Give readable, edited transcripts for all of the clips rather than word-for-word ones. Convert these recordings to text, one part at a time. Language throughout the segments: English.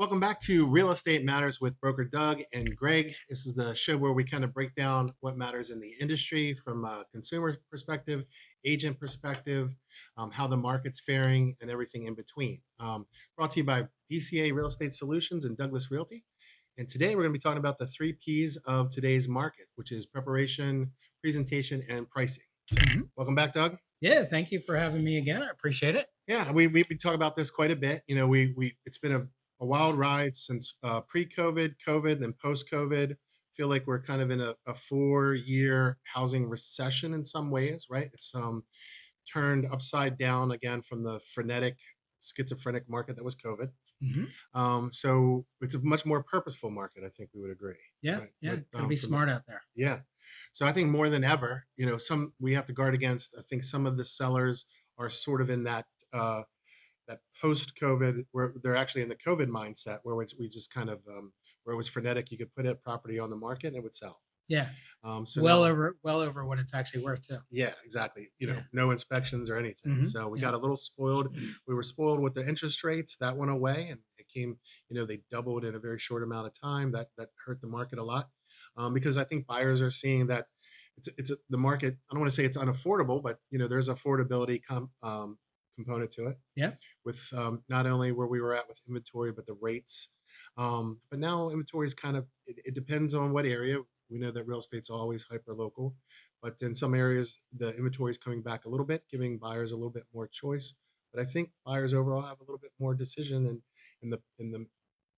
Welcome back to Real Estate Matters with broker Doug and Greg. This is the show where we kind of break down what matters in the industry from a consumer perspective, agent perspective, how the market's faring, and everything in between. Brought to you by DCA Real Estate Solutions and Douglas Realty. And today we're going to be talking about the three P's of today's market, which is preparation, presentation, and pricing. So, Mhm. welcome back, Doug. Yeah, thank you for having me again. I appreciate it. Yeah, we talk about this quite a bit. We it's been a wild ride since pre-COVID, COVID, and post-COVID. Feel like we're kind of in a 4-year housing recession in some ways, right? It's turned upside down again from the frenetic, schizophrenic market that was COVID. Hmm. So it's a much more purposeful market. I think we would agree, Yeah, right? yeah, got to be From the smart out there. yeah. So I think more than ever, some we have to guard against. I think some of the sellers are sort of in that post-COVID where they're actually in the COVID mindset where we just kind of where it was frenetic. You could put a property on the market and it would sell. Yeah, So well now, over, well over what it's actually worth too. yeah, exactly. Yeah. No inspections or anything. So we Yeah. got a little spoiled. We were spoiled with the interest rates that went away, and it came. They doubled in a very short amount of time. That hurt the market a lot because I think buyers are seeing that the market. I don't want to say it's unaffordable, but there's affordability component to it Yeah. with not only where we were at with inventory, but the rates. But now inventory is kind of, it depends on what area. We know that real estate's always hyper local, but in some areas, the inventory is coming back a little bit, giving buyers a little bit more choice. But I think buyers overall have a little bit more decision in the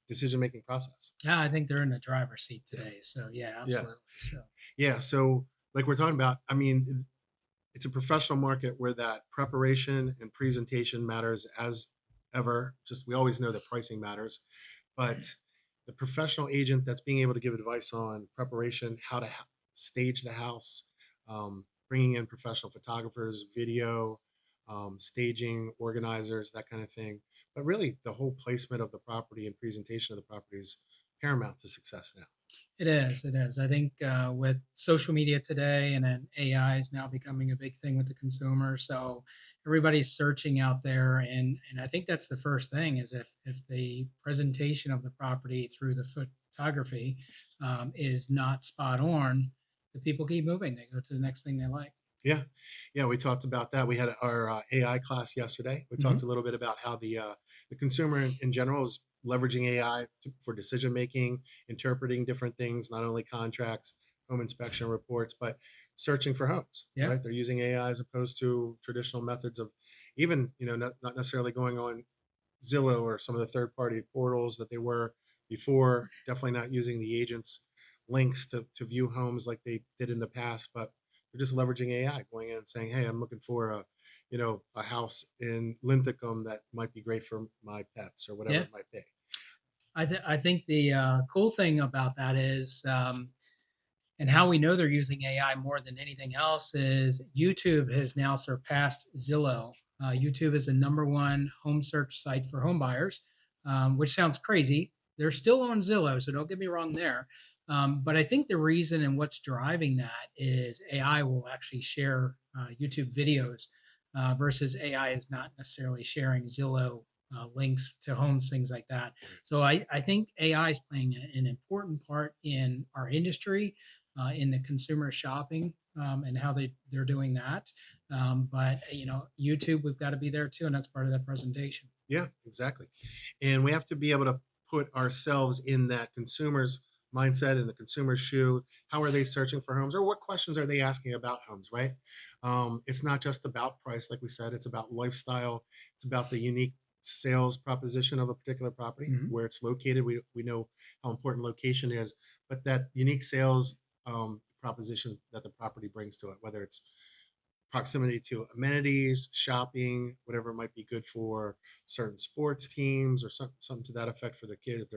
decision making process. Yeah, I think they're in the driver's seat Yeah. today. So yeah, Yeah. absolutely. So Yeah. So like we're talking about, I mean, it's a professional market where that preparation and presentation matters as ever. Just we always know that pricing matters, but the professional agent that's being able to give advice on preparation, how to stage the house, bringing in professional photographers, video, staging organizers, that kind of thing. But really, the whole placement of the property and presentation of the property is paramount to success now. it is. It is. I think with social media today, and then AI is now becoming a big thing with the consumer. So everybody's searching out there, and I think that's the first thing is if the presentation of the property through the photography is not spot on, the people keep moving. They go to the next thing they like. Yeah, yeah, we talked about that. We had our AI class yesterday. We talked Hmm. a little bit about how the consumer in general is leveraging AI for decision making, interpreting different things, not only contracts, home inspection reports, but searching for homes. Yeah. Right? They're using AI as opposed to traditional methods of even not necessarily going on Zillow or some of the third party portals that they were before. Definitely not using the agents' links to view homes like they did in the past, but they're just leveraging AI, going in and saying, "Hey, I'm looking for a house in Linthicum that might be great for my pets or whatever Yeah. it might be." I think the cool thing about that is, and how we know they're using AI more than anything else is YouTube has now surpassed Zillow. YouTube is the number one home search site for home buyers, which sounds crazy. They're still on Zillow, so don't get me wrong there. But I think the reason and what's driving that is AI will actually share YouTube videos versus AI is not necessarily sharing Zillow links to homes, things like that. So I think AI is playing an important part in our industry, in the consumer shopping, and how they're doing that. But YouTube, we've got to be there too, and that's part of that presentation. Yeah, exactly. And we have to be able to put ourselves in that consumer's mindset, in the consumer's shoe. How are they searching for homes, or what questions are they asking about homes? Right. It's not just about price, like we said. It's about lifestyle. It's about the unique sales proposition of a particular property, Mhm. where it's located. We know how important location is, but that unique sales proposition that the property brings to it, whether it's proximity to amenities, shopping, whatever might be good for certain sports teams or something to that effect for the kid if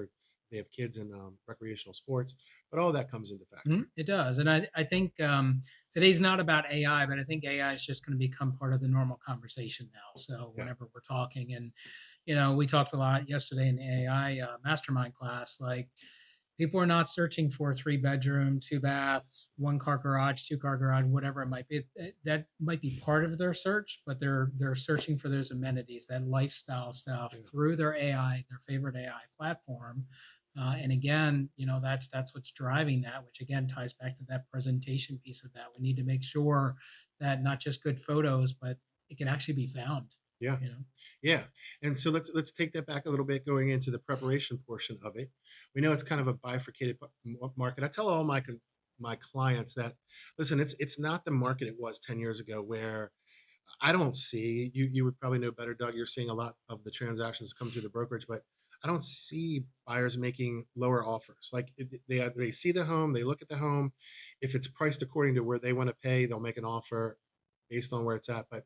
they have kids in recreational sports. But all that comes into factor. Mhm. It does, and I think today's not about AI, but I think AI is just going to become part of the normal conversation now. So Yeah. whenever we're talking, and we talked a lot yesterday in the AI mastermind class, like People are not searching for a 3 bedroom, 2 baths, 1 car garage, 2 car garage, whatever it might be. That might be part of their search, but they're searching for those amenities, that lifestyle stuff Yeah. through their AI, their favorite AI platform. And again, that's what's driving that, which again ties back to that presentation piece of that. We need to make sure that not just good photos, but it can actually be found. Yeah. You know, Yeah. And so let's take that back a little bit going into the preparation portion of it. We know it's kind of a bifurcated market. I tell all my clients that listen, it's not the market it was 10 years ago where I don't see you would probably know better, Doug. You're seeing a lot of the transactions come through the brokerage, but I don't see buyers making lower offers. Like they see the home, they look at the home. If it's priced according to where they want to pay, they'll make an offer based on where it's at. But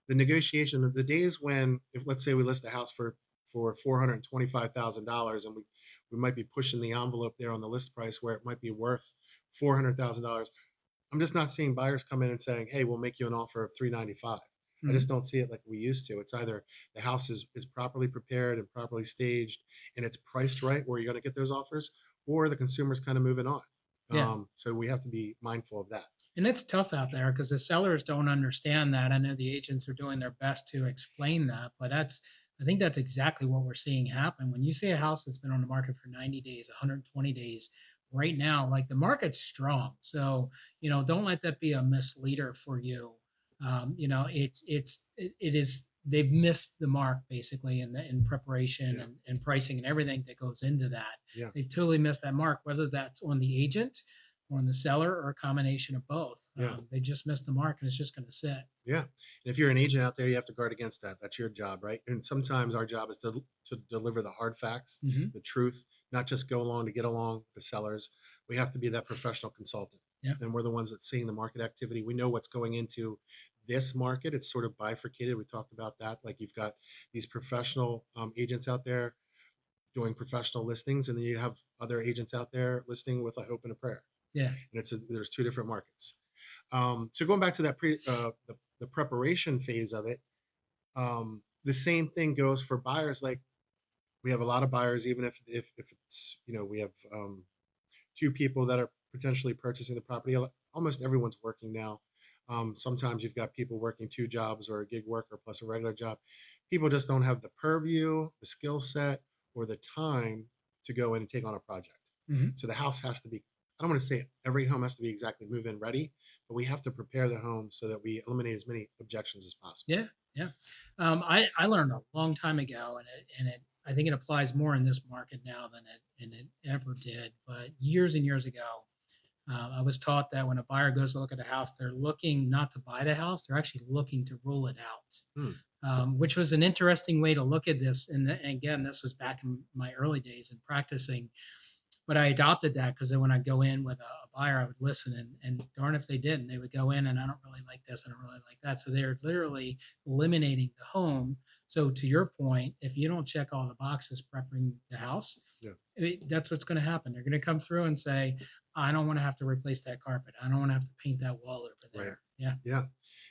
the negotiation, the days when, if let's say we list a house for $425,000 and we might be pushing the envelope there on the list price where it might be worth $400,000. I'm just not seeing buyers come in and saying, "Hey, we'll make you an offer of 395." I just Mhm. don't see it like we used to. It's either the house is properly prepared and properly staged, and it's priced right where you're going to get those offers, or the consumer's kind of moving on. Yeah. So we have to be mindful of that. And it's tough out there because the sellers don't understand that. I know the agents are doing their best to explain that, but I think that's exactly what we're seeing happen. When you see a house that's been on the market for 90 days, 120 days, right now, like the market's strong. So, don't let that be a misleader for you. It is, they've missed the mark basically in preparation Yeah, and pricing and everything that goes into that. yeah, They've totally missed that mark, whether that's on the agent on the seller or a combination of both. yeah. They just missed the mark and it's just going to sit. Yeah. And if you're an agent out there, you have to guard against that. That's your job, right? And sometimes our job is to deliver the hard facts, Mm-hmm. the truth, not just go along to get along with the sellers. We have to be that professional consultant. Yeah. And we're the ones that's seeing the market activity. We know what's going into this market. It's sort of bifurcated. We talked about that. Like you've got these professional agents out there doing professional listings, and then you have other agents out there listing with a hope and a prayer. Yeah. And there's two different markets. So going back to that the preparation phase of it, the same thing goes for buyers. Like we have a lot of buyers, even if it's we have two people that are potentially purchasing the property. Almost everyone's working now. Sometimes you've got people working two jobs or a gig worker plus a regular job. People just don't have the purview, the skill set, or the time to go in and take on a project. Mm-hmm. So the house has to be, I don't want to say every home has to be exactly move in ready, but we have to prepare the home so that we eliminate as many objections as possible. Yeah. Yeah. I learned a long time ago, and I think it applies more in this market now than it ever did. But years and years ago, I was taught that when a buyer goes to look at a house, they're looking not to buy the house; they're actually looking to rule it out. Hmm. Which was an interesting way to look at this. And again, this was back in my early days in practicing, but I adopted that because then when I go in with a buyer, I would listen and darn if they didn't, they would go in and I don't really like this, I don't really like that. So they're literally eliminating the home. So to your point, if you don't check all the boxes prepping the house, Yeah. that's what's going to happen. They're going to come through and say, I don't want to have to replace that carpet. I don't want to have to paint that wall over Right. there. Yeah. Yeah.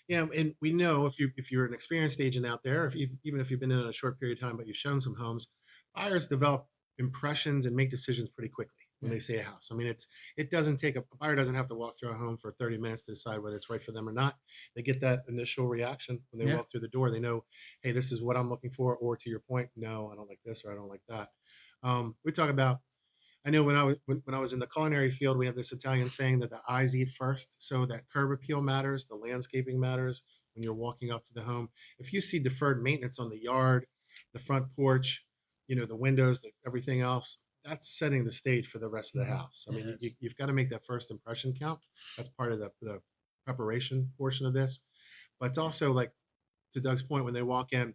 Yeah. And we know if you're an experienced agent out there, even if you've been in a short period of time, but you've shown some homes, buyers develop impressions and make decisions pretty quickly when Yeah. they see a house. I mean, it doesn't take a buyer doesn't have to walk through a home for 30 minutes to decide whether it's right for them or not. They get that initial reaction when they Yeah. walk through the door. They know, hey, this is what I'm looking for, or to your point, no, I don't like this or I don't like that. We talk about I know when I was in the culinary field, we have this Italian saying that the eyes eat first. So that curb appeal matters, the landscaping matters when you're walking up to the home. If you see deferred maintenance on the yard, the front porch, the windows, everything else, that's setting the stage for the rest of the Mm-hmm. house. I It mean, is. you've got to make that first impression count. That's part of the preparation portion of this. But it's also like to Doug's point, when they walk in,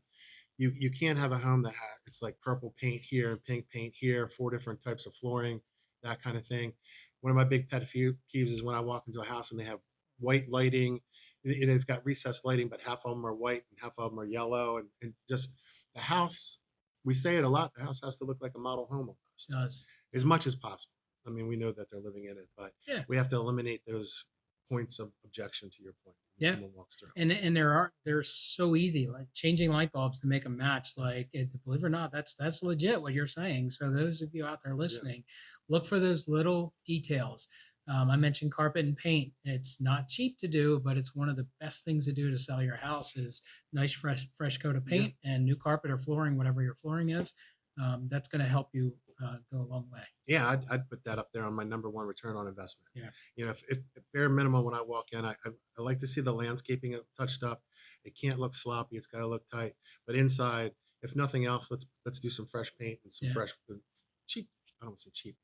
you can't have a home that has it's like purple paint here and pink paint here, four different types of flooring, that kind of thing. One of my big pet peeves is when I walk into a house and they have white lighting. They've got recessed lighting, but half of them are white and half of them are yellow, and just the house. We say it a lot. The house has to look like a model home It almost, does. as much as possible. I mean, we know that they're living in it, but Yeah. we have to eliminate those points of objection to your point when Yeah. someone walks through. And they're so easy, like changing light bulbs to make them match. Like believe it or not, that's legit what you're saying. So those of you out there Yeah. listening, Look for those little details. I mentioned carpet and paint. It's not cheap to do, but it's one of the best things to do to sell your house is nice, fresh coat of Yeah. paint and new carpet or flooring, whatever your flooring is. That's going to help you go a long way. Yeah, I'd put that up there on my number one return on investment. Yeah. You know, if bare minimum when I walk in, I like to see the landscaping touched up. It can't look sloppy. It's got to look tight. But inside, if nothing else, let's do some fresh paint and some Yeah. fresh, cheap. I don't want to say cheap,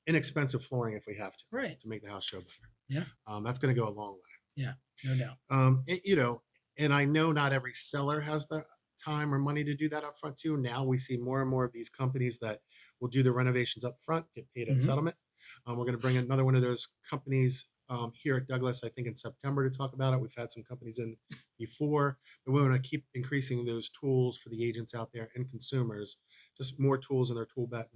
inexpensive flooring if we have Right. to make the house show better. Yeah. That's going to go a long way. Yeah. No doubt. You know, and I know not every seller has the time or money to do that up front too. Now we see more and more of these companies that will do the renovations up front, get paid at Hmm. settlement. We're going to bring another one of those companies here at Douglas, I think in September to talk about it. We've had some companies in before, but we want to keep increasing those tools for the agents out there and consumers, just more tools in their tool belt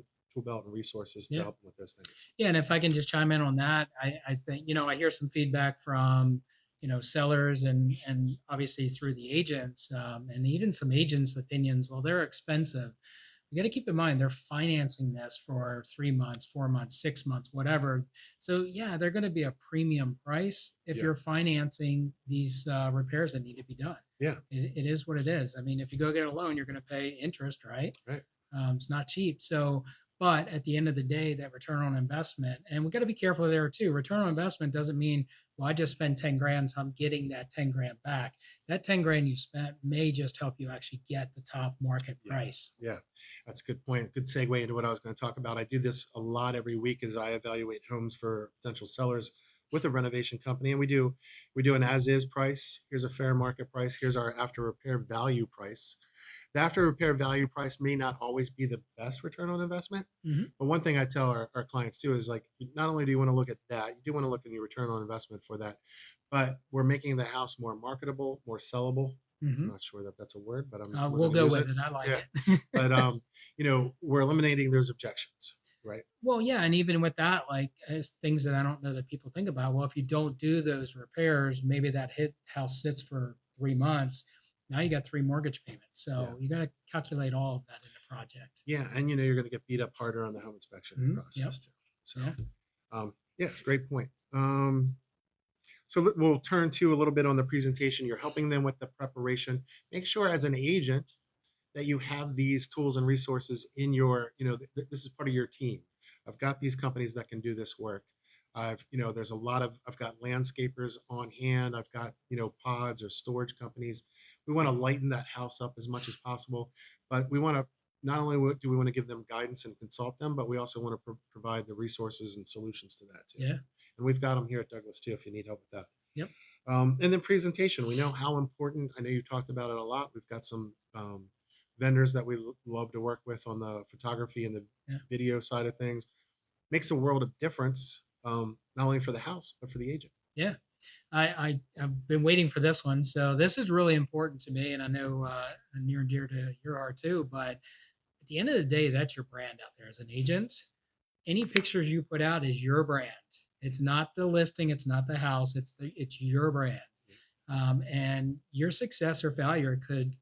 and resources to Yeah. help them with those things. Yeah, and if I can just chime in on that, I think, I hear some feedback from, sellers and obviously through the agents, and even some agents' opinions. Well, they're expensive. You got to keep in mind they're financing this for 3 months, 4 months, 6 months, whatever. So yeah, they're going to be a premium price if Yeah. you're financing these repairs that need to be done. Yeah. It is what it is. I mean, if you go get a loan, you're going to pay interest, right? Right. It's not cheap. So, but at the end of the day, that return on investment, and we got to be careful there too. Return on investment doesn't mean, well, I just spent 10 grand, so I'm getting that 10 grand back. That 10 grand you spent may just help you actually get the top market Yeah. price. Yeah, that's a good point. Good segue into what I was going to talk about. I do this a lot every week as I evaluate homes for potential sellers with a renovation company, and we do an as is price. Here's a fair market price. Here's our after repair value price. The after repair value price may not always be the best return on investment, Hmm. but one thing I tell our clients too is like, not only do you want to look at that, you do want to look at your return on investment for that, but we're making the house more marketable, more sellable. I'm Hmm. not sure that that's a word, but we're We'll going to go use with it. it. I like Yeah, it. but we're eliminating those objections, right? Well, yeah, and even with that, like as things that I don't know that people think about. Well, if you don't do those repairs, maybe that hit house sits for 3 months. Now you got three mortgage payments, Yeah, so you got to calculate all of that in the project. yeah, and you're going to get beat up harder on the home inspection Mhm. Yep. process too. So, Yeah. yeah, great point. So we'll turn to a little bit on the presentation. You're helping them with the preparation. Make sure as an agent that you have these tools and resources in your, this is part of your team. I've got these companies that can do this work. There's a lot of, I've got landscapers on hand. I've got, pods or storage companies. We want to lighten that house up as much as possible, but we want to, not only do we want to give them guidance and consult them, but we also want to provide the resources and solutions to that too. Yeah. And we've got them here at Douglas too, if you need help with that. Yep. And then presentation, we know how important, I know you talked about it a lot. We've got some vendors that we love to work with on the photography and the Yeah. video side of things. Makes a world of difference, not only for the house, but for the agent. Yeah. I've been waiting for this one, so this is really important to me, and I know near and dear to your heart too. But at the end of the day, that's your brand out there as an agent. Any pictures you put out is your brand. It's not the listing, it's not the house, it's your brand. And your success or failure could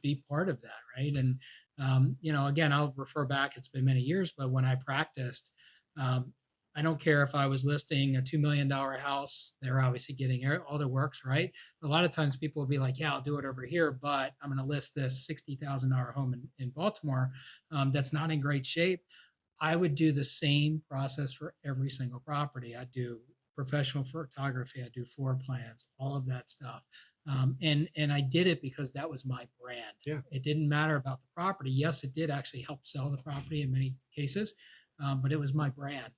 be part of that, right? And again, I'll refer back. It's been many years, but when I practiced, um, I don't care if I was listing a $2 million house. They're obviously getting all their works, right? A lot of times people will be like, "Yeah, I'll do it over here, but I'm going to list this $60,000 home in Baltimore that's not in great shape." I would do the same process for every single property. I do professional photography, I do floor plans, all of that stuff. And I did it because that was my brand. Yeah. It didn't matter about the property. Yes, it did actually help sell the property in many cases, but it was my brand.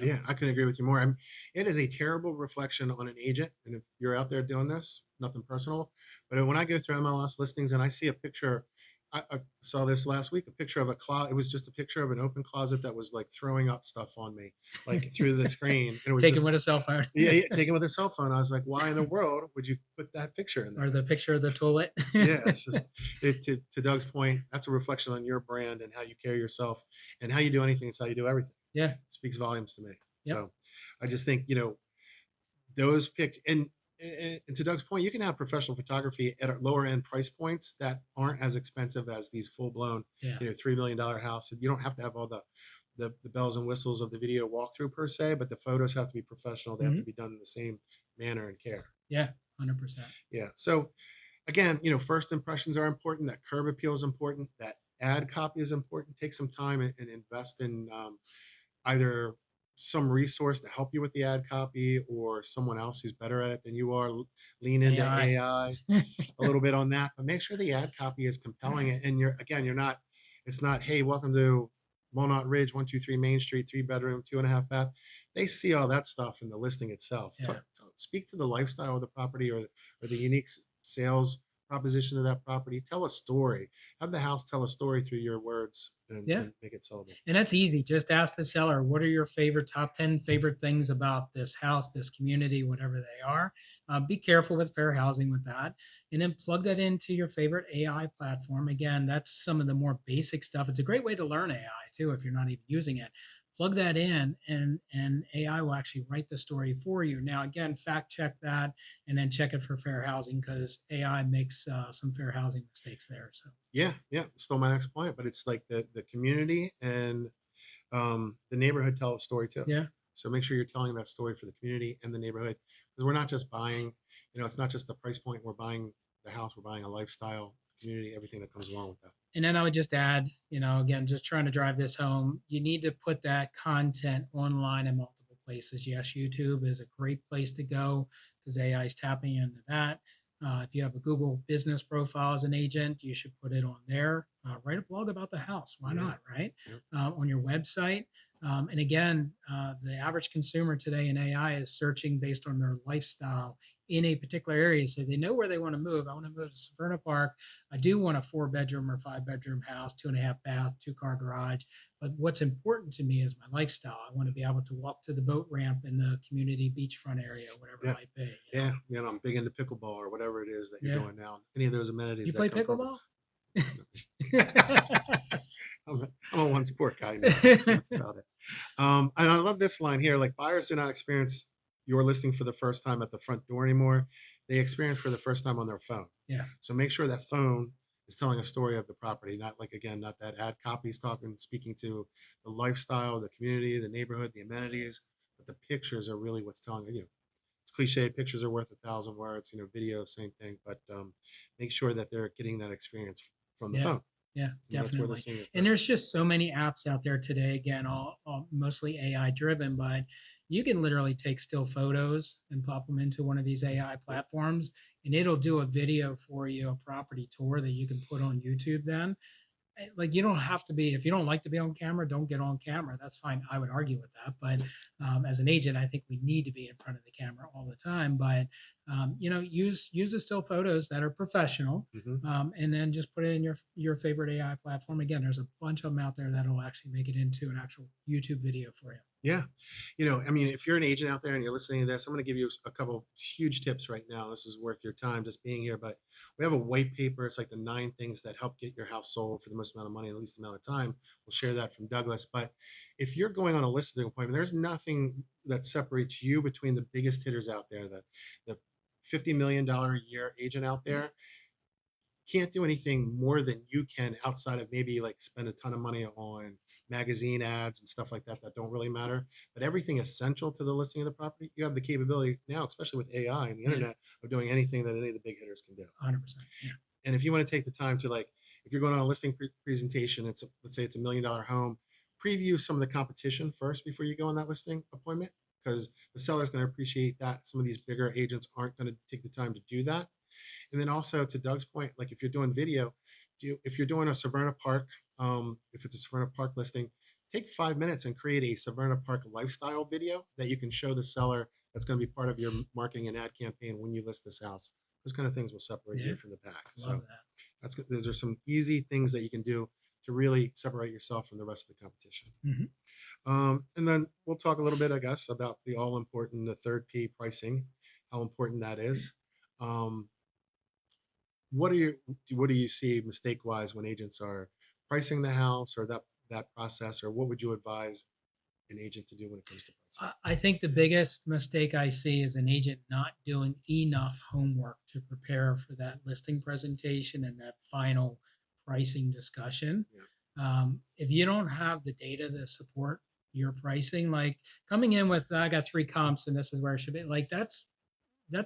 Yeah, I couldn't agree with you more. It is a terrible reflection on an agent. And if you're out there doing this, nothing personal, but when I go through MLS listings and I see a picture, I saw this last week, a picture of a closet. It was just a picture of an open closet that was like throwing up stuff on me, like through the screen. And it was Taken just, with a cell phone. yeah, yeah, taken with a cell phone. I was like, why in the world would you put that picture in Or there? the picture of the toilet. Yeah, it's just to Doug's point, that's a reflection on your brand and how you carry yourself, and how you do anything is how you do everything. Yeah. Speaks volumes to me. Yep. So I just think, those picked, and to Doug's point, you can have professional photography at lower end price points that aren't as expensive as these full blown, Yeah. $3 million house. You don't have to have all the the bells and whistles of the video walkthrough per se, but the photos have to be professional. They have to Mhm. be done in the same manner and care. Yeah, 100%. Yeah. So again, first impressions are important. That curb appeal is important. That ad copy is important. Take some time and invest in either some resource to help you with the ad copy or someone else who's better at it than you are. Lean into AI. AI a little bit on that, but make sure the ad copy is compelling. And you're not, it's not, hey, welcome to Walnut Ridge, 123 Main Street, 3 bedroom, 2.5 bath. They see all that stuff in the listing itself. Yeah. Speak to the lifestyle of the property or the unique sales proposition of that property. Tell a story. Have the house tell a story through your words Yeah. and make it sellable. And that's easy. Just ask the seller, what are your favorite top 10 favorite things about this house, this community, whatever they are. Be careful with fair housing with that. And then plug that into your favorite AI platform. Again, that's some of the more basic stuff. It's a great way to learn AI too, if you're not even using it. Plug that in and AI will actually write the story for you. Now, again, fact check that and then check it for fair housing because AI makes some fair housing mistakes there. So, Yeah, yeah. Still my next point, but it's like the community and the neighborhood tell a story too. yeah. So make sure you're telling that story for the community and the neighborhood because we're not just buying, it's not just the price point. We're buying the house. We're buying a lifestyle, community, everything that comes along with that. And then I would just add, again, just trying to drive this home, you need to put that content online in multiple places. Yes, YouTube is a great place to go because AI is tapping into that. If you have a Google business profile as an agent, you should put it on there. Write a blog about the house. Why Yeah. not, right? Yep. On your website. And again, the average consumer today in AI is searching based on their lifestyle in a particular area. So they know where they want to move. I want to move to Severna Park. I do want a 4 bedroom or 5 bedroom house, 2.5 bath, 2 car garage. But what's important to me is my lifestyle. I want to be able to walk to the boat ramp in the community beachfront area, whatever it Yeah. might be. Yeah. I'm big into pickleball or whatever it is that you're Yeah. doing now. Any of those amenities You that play come from pickleball? I'm a one sport guy now, so that's about it. And I love this line here: like buyers do not experience your listing for the first time at the front door anymore; they experience for the first time on their phone. Yeah. So make sure that phone is telling a story of the property, not like again, not that ad copies talking, speaking to the lifestyle, the community, the neighborhood, the amenities, but the pictures are really what's telling you. It's cliche. Pictures are worth 1,000 words. Video, same thing. But make sure that they're getting that experience from the Yeah. phone. Yeah, That's where they're definitely. seeing it And first. there's just so many apps out there today, again, all mostly AI driven, but you can literally take still photos and pop them into one of these AI Yep. platforms, and it'll do a video for you, a property tour that you can put on YouTube then. Like you don't have to be if you don't like to be on camera, don't get on camera. That's fine. I would argue with that, but as an agent, I think we need to be in front of the camera all the time. But use the still photos that are professional, Hmm. and then just put it in your favorite AI platform. Again, there's a bunch of them out there that'll actually make it into an actual YouTube video for you. Yeah. If you're an agent out there and you're listening to this, I'm going to give you a couple huge tips right now. This is worth your time just being here. But we have a white paper. It's like the 9 things that help get your house sold for the most amount of money in the least amount of time. We'll share that from Douglas. But if you're going on a listing appointment, there's nothing that separates you between the biggest hitters out there, the $50 million a year agent out there can't do anything more than you can outside of maybe like spend a ton of money on magazine ads and stuff like that that don't really matter. But everything essential to the listing of the property, you have the capability now, especially with AI and the Yeah, internet, of doing anything that any of the big hitters can do. 100%. Yeah, And if you want to take the time to like, if you're going on a listing presentation, let's say it's $1 million home, preview some of the competition first before you go on that listing appointment because the seller is going to appreciate that some of these bigger agents aren't going to take the time to do that. And then also to Doug's point, like if you're doing video, if you're doing a Severna Park, if it's a Severna Park listing, take 5 minutes and create a Severna Park lifestyle video that you can show the seller that's going to be part of your marketing and ad campaign when you list this house. Those kind of things will separate yeah, you from the pack. love So that. that's good. Those are some easy things that you can do to really separate yourself from the rest of the competition. Hmm. And then we'll talk a little bit, I guess, about the all important, the third P pricing, how important that is. Um, what do you see mistake wise when agents are pricing the house or that process, or what would you advise an agent to do when it comes to pricing? I think the biggest mistake I see is an agent not doing enough homework to prepare for that listing presentation and that final pricing discussion. Yeah. If you don't have the data to support your pricing, like coming in with, I got three comps and this is where it should be, like that's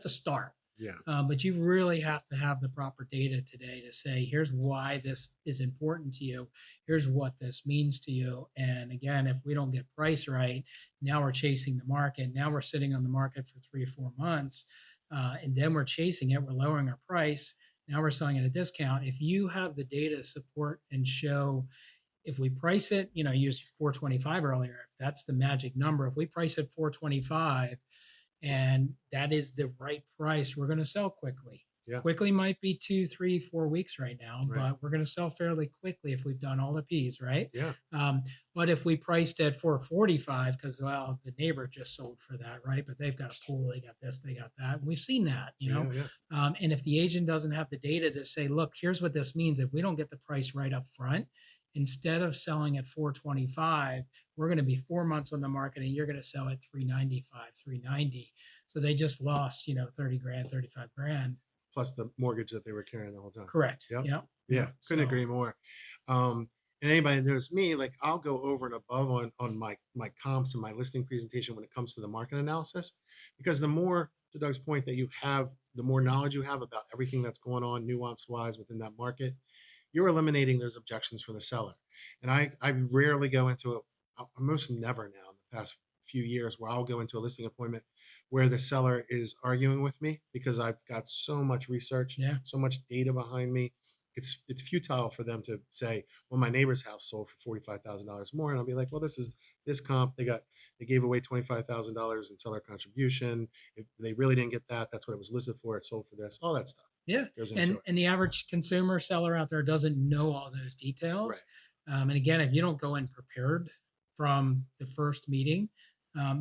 a start. Yeah. But you really have to have the proper data today to say, here's why this is important to you. Here's what this means to you. And again, if we don't get price right, now we're chasing the market. Now we're sitting on the market for 3 or 4 months. And then we're chasing it. We're lowering our price. Now we're selling at a discount. If you have the data to support and show, if we price it, use 425 earlier, if that's the magic number. If we price it 425, and that is the right price, we're going to sell quickly. Yeah. Quickly might be 2, 3, 4 weeks right now, Right. but we're going to sell fairly quickly if we've done all the P's, right? Yeah. But if we priced at 445, because well, the neighbor just sold for that, right? But they've got a pool, they got this, they got that. We've seen that, Yeah. Yeah. And if the agent doesn't have the data to say, look, here's what this means. If we don't get the price right up front, instead of selling at 425, we're going to be 4 months on the market and you're going to sell at 395, 390. So they just lost, 30 grand, 35 grand. Plus the mortgage that they were carrying the whole time. Correct. Yep. Yep. Yeah. Yep. Couldn't So, agree more. And anybody that knows me, like I'll go over and above on my comps and my listing presentation when it comes to the market analysis, because the more, to Doug's point, that you have, the more knowledge you have about everything that's going on nuance wise within that market, you're eliminating those objections for the seller. And I rarely go into it, almost never now in the past few years, where I'll go into a listing appointment where the seller is arguing with me, because I've got so much research, yeah. so much data behind me. It's futile for them to say, well, my neighbor's house sold for $45,000 more, and I'll be like, well, this is this comp. They gave away $25,000 in seller contribution. If they really didn't get that, that's what it was listed for. It sold for this. All that stuff Yeah. goes into it. And the average consumer seller out there doesn't know all those details. Right. And again, if you don't go in prepared from the first meeting,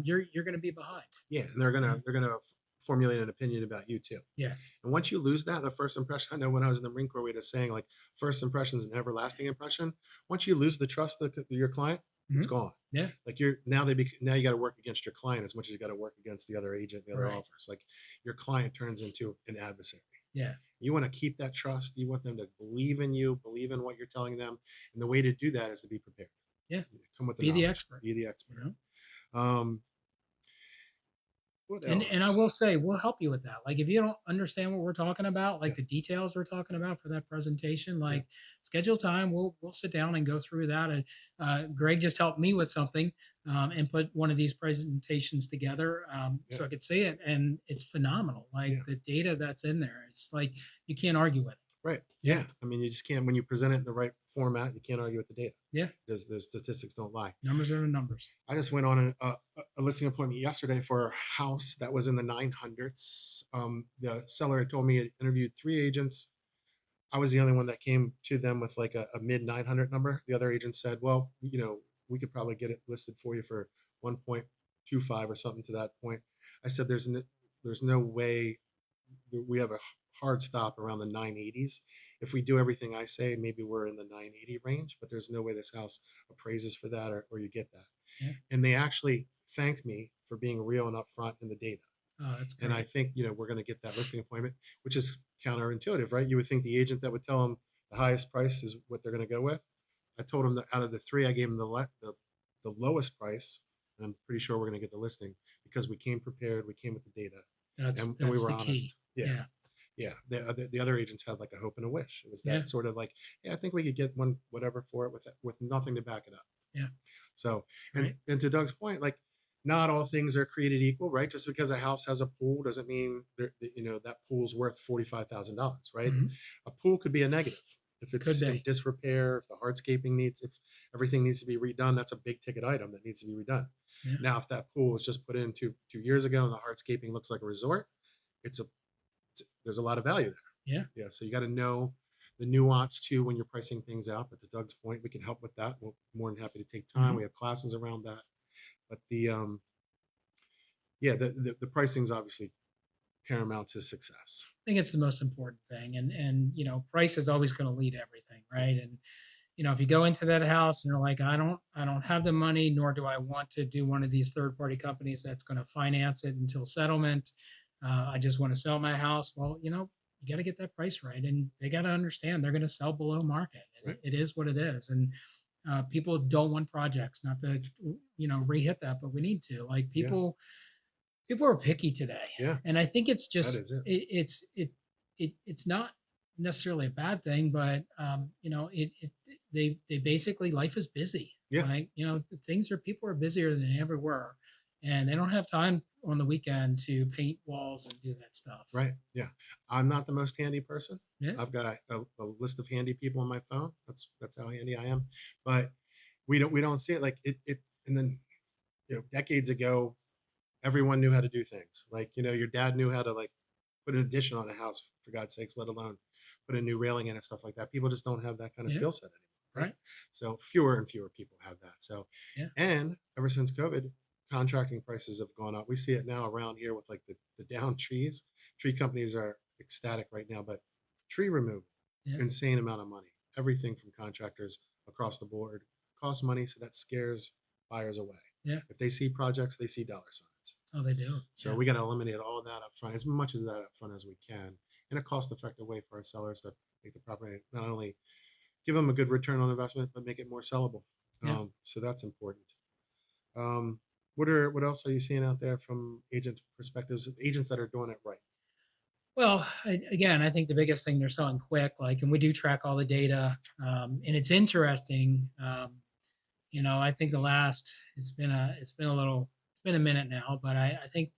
you're going to be behind. Yeah, and they're gonna formulate an opinion about you too. Yeah. And once you lose that, the first impression, I know when I was in the Marine Corps, we had a saying like, first impression is an everlasting impression. Once you lose the trust of your client, it's Mm-hmm. gone. Yeah. Like now you got to work against your client as much as you got to work against the other agent, the other Right. offers. Like your client turns into an adversary. Yeah. You want to keep that trust. You want them to believe in you, believe in what you're telling them, and the way to do that is to be prepared. Yeah. Come with the Be the knowledge. expert. Be the expert. You know? What And I else? will say, we'll help you with that. Like if you don't understand what we're talking about, like Yeah. the details we're talking about for that presentation, Yeah. like schedule time. We'll sit down and go through that. And Greg just helped me with something, and put one of these presentations together, Yeah. so I could see it, and it's phenomenal. Like Yeah. the data that's in there, it's like you can't argue with it. Right. Yeah. Yeah. I mean, you just can't, when you present it in the right format, you can't argue with the data, Yeah, because the statistics don't lie. numbers are numbers. I just went on a listing appointment yesterday for a house that was in the 900s. The seller had told me he had interviewed three agents. I was the only one that came to them with like a mid 900 number. The other agent said, well, we could probably get it listed for you for 1.25 or something to that point. I said, there's no way. We have a hard stop around the 980s. If we do everything I say, maybe we're in the 980 range, but there's no way this house appraises for that, or you get that. Yeah. And they actually thanked me for being real and upfront in the data. Oh, that's great. And I think, we're going to get that listing appointment, which is counterintuitive, right? You would think the agent that would tell them the highest price is what they're going to go with. I told them that out of the three, I gave them the lowest price, and I'm pretty sure we're going to get the listing because we came prepared, we came with the data, and we That's were the key. honest. Yeah. Yeah. Yeah, the other agents had like a hope and a wish. It was that Yeah. sort of like, yeah, I think we could get one whatever for it with nothing to back it up. Yeah. So, Right. and to Doug's point, like not all things are created equal, right? Just because a house has a pool doesn't mean that pool's worth $45,000, right? Mhm. A pool could be a negative if it's Could in be. disrepair, if the hardscaping if everything needs to be redone. That's a big ticket item that needs to be redone. Yeah. Now, if that pool was just put in 2 years ago and the hardscaping looks like a resort, there's a lot of value there. Yeah. Yeah. So you got to know the nuance too when you're pricing things out. But to Doug's point, we can help with that. We're more than happy to take time. Mhm. We have classes around that. But the pricing is obviously paramount to success. I think it's the most important thing. And price is always going to lead everything, right? And if you go into that house and you're like, I don't have the money, nor do I want to do one of these third party companies that's going to finance it until settlement. I just want to sell my house. Well, you got to get that price right, and they got to understand they're going to sell below market. Right. It is what it is, and people don't want projects. Not to re-hit that, but we need to. Like Yeah. people are picky today, Yeah. and I think it's That just is it. it's not necessarily a bad thing, but they basically, life is busy. Yeah. Like, things are people are busier than they ever were, and they don't have time on the weekend to paint walls and do that stuff. Right. Yeah. I'm not the most handy person. Yeah, I've got a list of handy people on my phone. That's how handy I am. But we don't see it like it. And then decades ago, everyone knew how to do things. Like your dad knew how to like put an addition on a house for God's sakes, let alone put a new railing in and stuff like that. People just don't have that kind of yeah, skill set anymore, right? right, So fewer and fewer people have that. So, yeah, and ever since COVID, contracting prices have gone up. We see it now around here with like the down trees. Tree companies are ecstatic right now, but tree removal, yeah, insane amount of money. Everything from contractors across the board costs money, so that scares buyers away. yeah. If they see projects, they see dollar signs. Oh, they do. So Yeah, we got to eliminate all of that up front, as much as that up front as we can, in a cost-effective way for our sellers to make the property not only give them a good return on investment, but make it more sellable. yeah. So that's important. Um, what else are you seeing out there from agent perspectives, agents that are doing it right? Well, again, I think the biggest thing, they're selling quick. Like, and we do track all the data, and it's interesting. I think it's been a minute now, but I think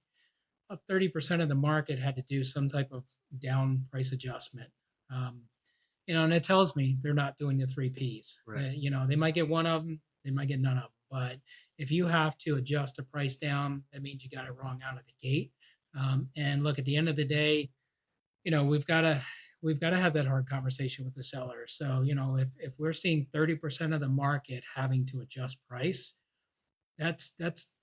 about 30% of the market had to do some type of down price adjustment. Um, and it tells me they're not doing the three Ps. Right. They might get one of them, they might get none of them. But if you have to adjust a price down, that means you got it wrong out of the gate. And look, at the end of the day, we've got to have that hard conversation with the seller. So, if we're seeing 30% of the market having to adjust price, that's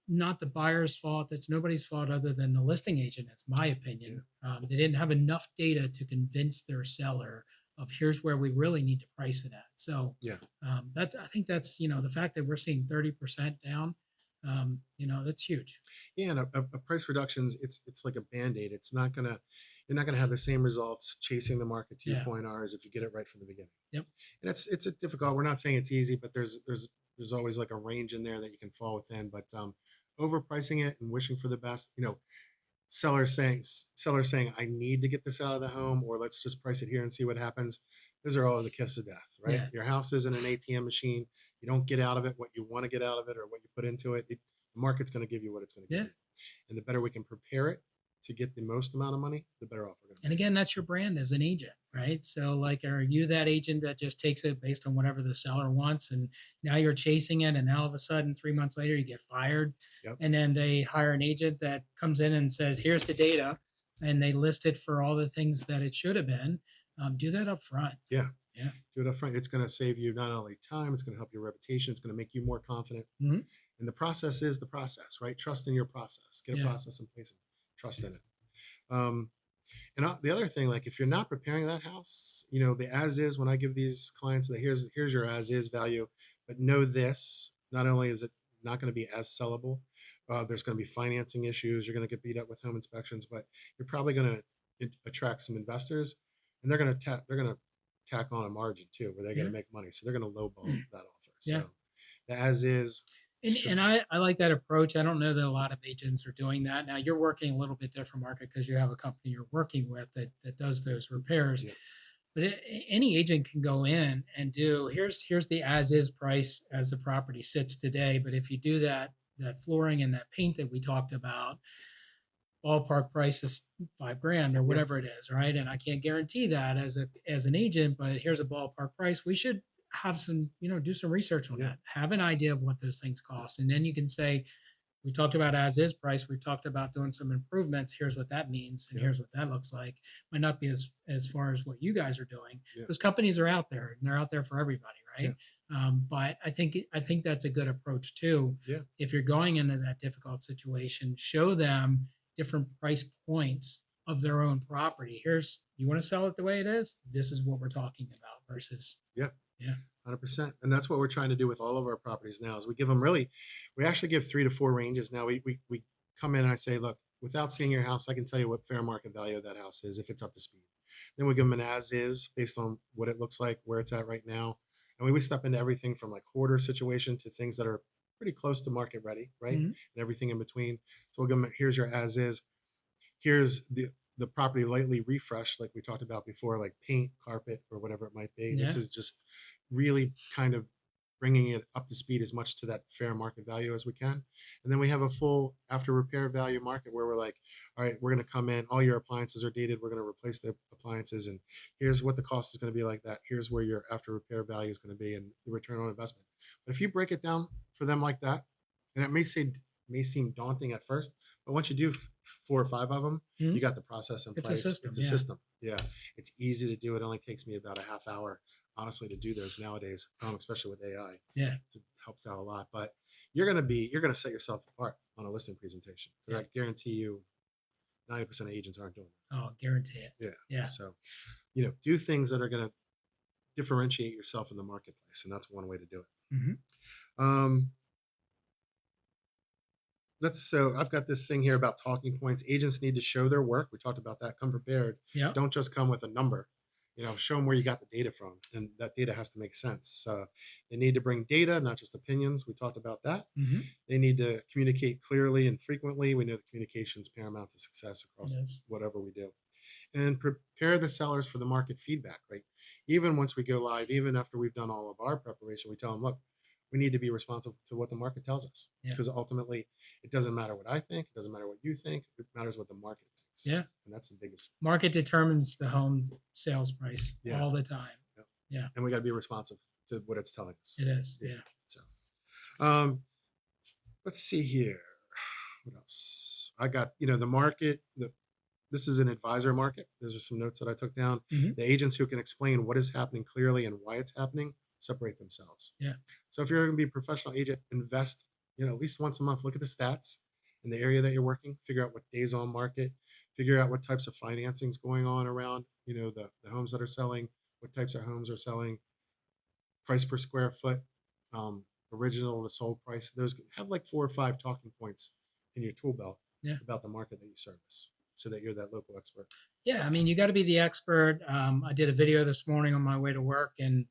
not the buyer's fault. That's nobody's fault other than the listing agent. That's my Yeah. opinion. They didn't have enough data to convince their seller of here's where we really need to price it at. So Yeah. I think that's the fact that we're seeing 30% down. That's huge. Yeah. And a price reductions, it's like a band-aid. You're not gonna have the same results chasing the market to your Yeah. point, R's, if you get it right from the beginning. Yep. And it's a difficult. We're not saying it's easy, but there's always like a range in there that you can fall within. But overpricing it and wishing for the best, seller saying I need to get this out of the home, or let's just price it here and see what happens. Those are all the kiss of death, right? Yeah. Your house isn't an ATM machine. You don't get out of it what you want to get out of it or what you put into it. The market's going to give you what it's going to give Yeah. you, and the better we can prepare it to get the most amount of money, the better off we're going to And be. again, that's your brand as an agent, right? So, like, are you that agent that just takes it based on whatever the seller wants, and now you're chasing it, and now all of a sudden, 3 months later, you get fired, Yep. and then they hire an agent that comes in and says, "Here's the data," and they list it for all the things that it should have been. Do that up front. Yeah. Yeah. Do it up front. It's going to save you not only time, it's going to help your reputation. It's going to make you more confident. Mhm. And the process is the process, right? Trust in your process. Get a Yeah. process in place and trust in it. Um, And the other thing, like if you're not preparing that house, the as is, when I give these clients that here's your as is value, but know this, not only is it not going to be as sellable, there's going to be financing issues. You're going to get beat up with home inspections, but you're probably going to attract some investors, and they're going to tack on a margin too, where they're going Yeah. to make money. So they're going to lowball that offer. Yeah. So the as is, And, it's and just I like that approach. I don't know that a lot of agents are doing that. Now, you're working a little bit different market because you have a company you're working with that does those repairs. yeah, But any agent can go in and do, here's the as is price as the property sits today. But if you do that flooring and that paint that we talked about, ballpark price is 5 grand or yeah, whatever it is, right? And I can't guarantee that as an agent, but here's a ballpark price. We should have some, do some research on yeah, that. Have an idea of what those things cost, and then you can say, we talked about as is price. We talked about doing some improvements. Here's what that means, and yeah, here's what that looks like. Might not be as far as what you guys are doing. yeah, Those companies are out there, and they're out there for everybody, yeah, right? But I think that's a good approach too. yeah, If you're going into that difficult situation, show them different price points of their own property. Here's, you want to sell it the way it is. This is what we're talking about versus, yeah. yeah, 100%. And that's what we're trying to do with all of our properties now is we actually give 3 to 4 ranges. Now we come in and I say, look, without seeing your house, I can tell you what fair market value of that house is if it's up to speed. Then we give them an as is based on what it looks like, where it's at right now. And we would step into everything from like hoarder situation to things that are pretty close to market ready, right? Mhm. And everything in between. So we'll give them, here's your as is. Here's the property lightly refreshed, like we talked about before, like paint, carpet, or whatever it might be. This Yeah. is just really kind of bringing it up to speed as much to that fair market value as we can. And then we have a full after repair value market where we're like, all right, we're going to come in, all your appliances are dated, we're going to replace the appliances, and here's what the cost is going to be like that. Here's where your after repair value is going to be and the return on investment. But if you break it down for them like that, and it may seem daunting at first, but once you do 4 or 5 of them, you Mhm. got the process in It's a place. system. It's a Yeah. system. Yeah, it's easy to do. It only takes me about a half hour, honestly, to do those nowadays, especially with AI. Yeah. It helps out a lot. But you're gonna set yourself apart on a listing presentation because Yeah. I guarantee you, 90% of agents aren't doing Oh, guarantee it. that. Yeah. Yeah. So do things that are gonna differentiate yourself in the marketplace, and that's one way to do it. Hmm. Um, so I've got this thing here about talking points. Agents need to show their work. We talked about that. Come prepared. Yeah. Don't just come with a number. Show them where you got the data from, and that data has to make sense. They need to bring data, not just opinions. We talked about that. Hmm. They need to communicate clearly and frequently. We know that communication is paramount to success It across is. whatever we do. And prepare the sellers for the market feedback, right? Even once we go live, even after we've done all of our preparation, we tell them, look, we need to be responsive to what the market tells us. Yeah. Because ultimately, it doesn't matter what I think, it doesn't matter what you think, it matters what the market thinks. Yeah. And that's the biggest. Market determines the home sales price Yeah. all the time. Yeah. Yeah. And we got to be responsive to what it's telling us. It is. Yeah. Yeah. So, um, let's see here. What else? I got, the market, this is an advisor market. Those are some notes that I took down. Hmm. The agents who can explain what is happening clearly and why it's happening separate themselves. Yeah. So if you're going to be a professional agent, invest, at least once a month. Look at the stats in the area that you're working. Figure out what days on market. Figure out what types of financing is going on around. The homes that are selling. What types of homes are selling. Price per square foot. Um, Original to sold price. Those have like 4 or 5 talking points in your tool belt Yeah. about the market that you service, so that you're that local expert. Yeah. I mean, you got to be the expert. I did a video this morning on my way to work, and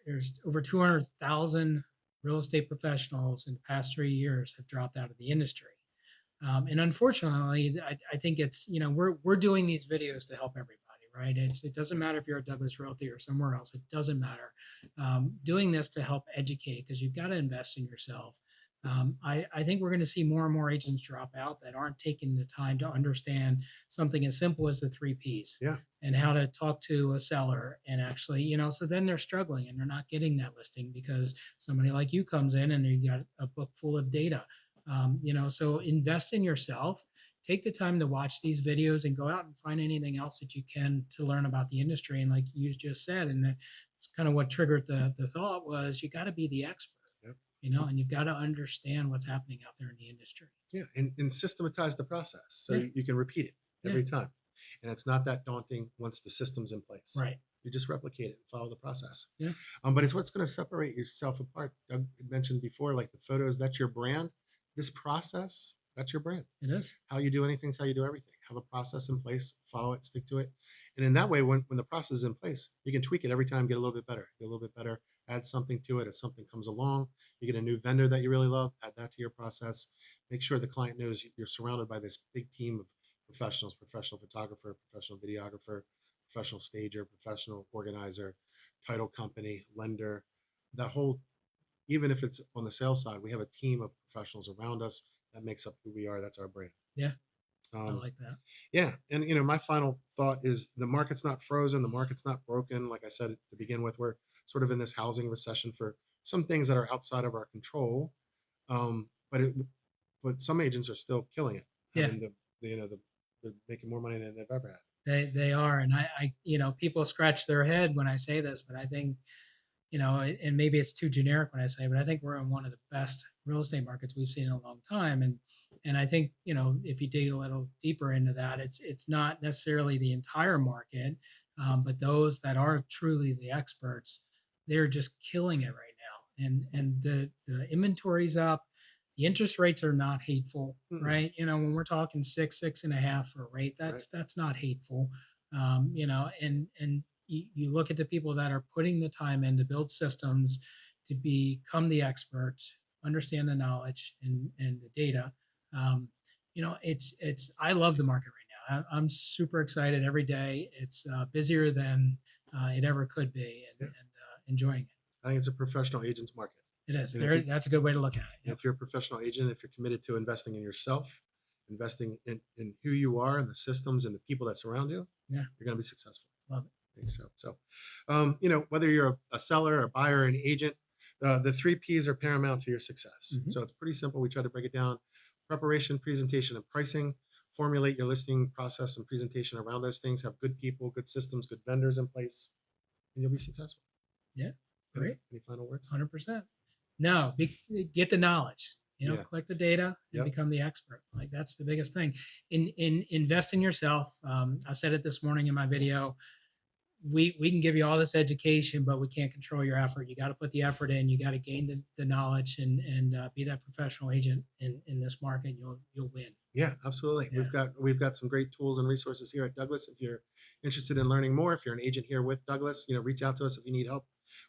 there's over 200,000 real estate professionals in the past 3 years have dropped out of the industry. And unfortunately, I think it's, we're doing these videos to help everybody, right? It doesn't matter if you're at Douglas Realty or somewhere else. It doesn't matter. Doing this to help educate, because you've got to invest in yourself. I think we're going to see more and more agents drop out that aren't taking the time to understand something as simple as the 3 Ps Yeah. and how to talk to a seller. And actually, so then they're struggling and they're not getting that listing because somebody like you comes in and you got a book full of data. So invest in yourself. Take the time to watch these videos and go out and find anything else that you can to learn about the industry. And like you just said, and it's kind of what triggered the thought was you got to be the expert, Yep. and you've got to understand what's happening out there in the industry. Yeah, and systematize the process so Yeah. you can repeat it Yeah. every time, and it's not that daunting once the system's in place. Right. You just replicate it and follow the process. Yeah. But it's what's going to separate yourself apart. Doug mentioned before, like the photos, that's your brand. This process, that's your brand. It is. How you do anything is how you do everything. Have a process in place, follow it, stick to it. And in that way, when the process is in place, you can tweak it every time, get a little bit better, add something to it as something comes along. You get a new vendor that you really love, add that to your process. Make sure the client knows you're surrounded by this big team of professionals, professional photographer, professional videographer, professional stager, professional organizer, title company, lender, that whole, even if it's on the sales side, we have a team of professionals around us that makes up who we are. That's our brand. Yeah. I Um, like that. yeah, and my final thought is the market's not frozen, the market's not broken. Like I said to begin with, we're sort of in this housing recession for some things that are outside of our control. But some agents are still killing it. I Yeah. mean, they're making more money than they've ever had. They are. And people scratch their head when I say this, but I think, and maybe it's too generic when I say, but I think we're in one of the best real estate markets we've seen in a long time. And I think, if you dig a little deeper into that, it's not necessarily the entire market, but those that are truly the experts, they're just killing it right now. And the inventory's up. The interest rates are not hateful, Mm-mm. right? When we're talking 6.5 for a rate, that's not hateful. And you look at the people that are putting the time in to build systems to become the experts, understand the knowledge and the data. Um, it's I love the market right now. I'm super excited every day. It's busier than it ever could be, Yeah. and enjoying it. I think it's a professional agent's market. It is. And if you That's a good way to look at it. Yep. if you're a professional agent, if you're committed to investing in yourself, investing in who you are and the systems and the people that surround you, Yeah. you're going to be successful. Love it. I think so. So, whether you're a seller, a buyer, an agent, the three P's are paramount to your success. Mhm. So it's pretty simple. We try to break it down: preparation, presentation, and pricing. Formulate your listing process and presentation around those things. Have good people, good systems, good vendors in place, and you'll be successful. Yeah. Any, Great. any final words? 100%. No, get the knowledge, Yeah. collect the data and Yep. become the expert. Like that's the biggest thing. In invest in yourself. I said it this morning in my video. We can give you all this education, but we can't control your effort. You got to put the effort in. You got to gain the knowledge and be that professional agent in this market. You'll win. Yeah, absolutely. Yeah. We've got some great tools and resources here at Douglas. If you're interested in learning more, if you're an agent here with Douglas, reach out to us if you need help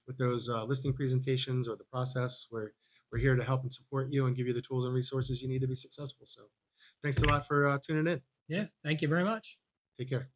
with those listing presentations or the process. We're here to help and support you and give you the tools and resources you need to be successful. So, thanks a lot for tuning in. Yeah. Thank you very much. Take care.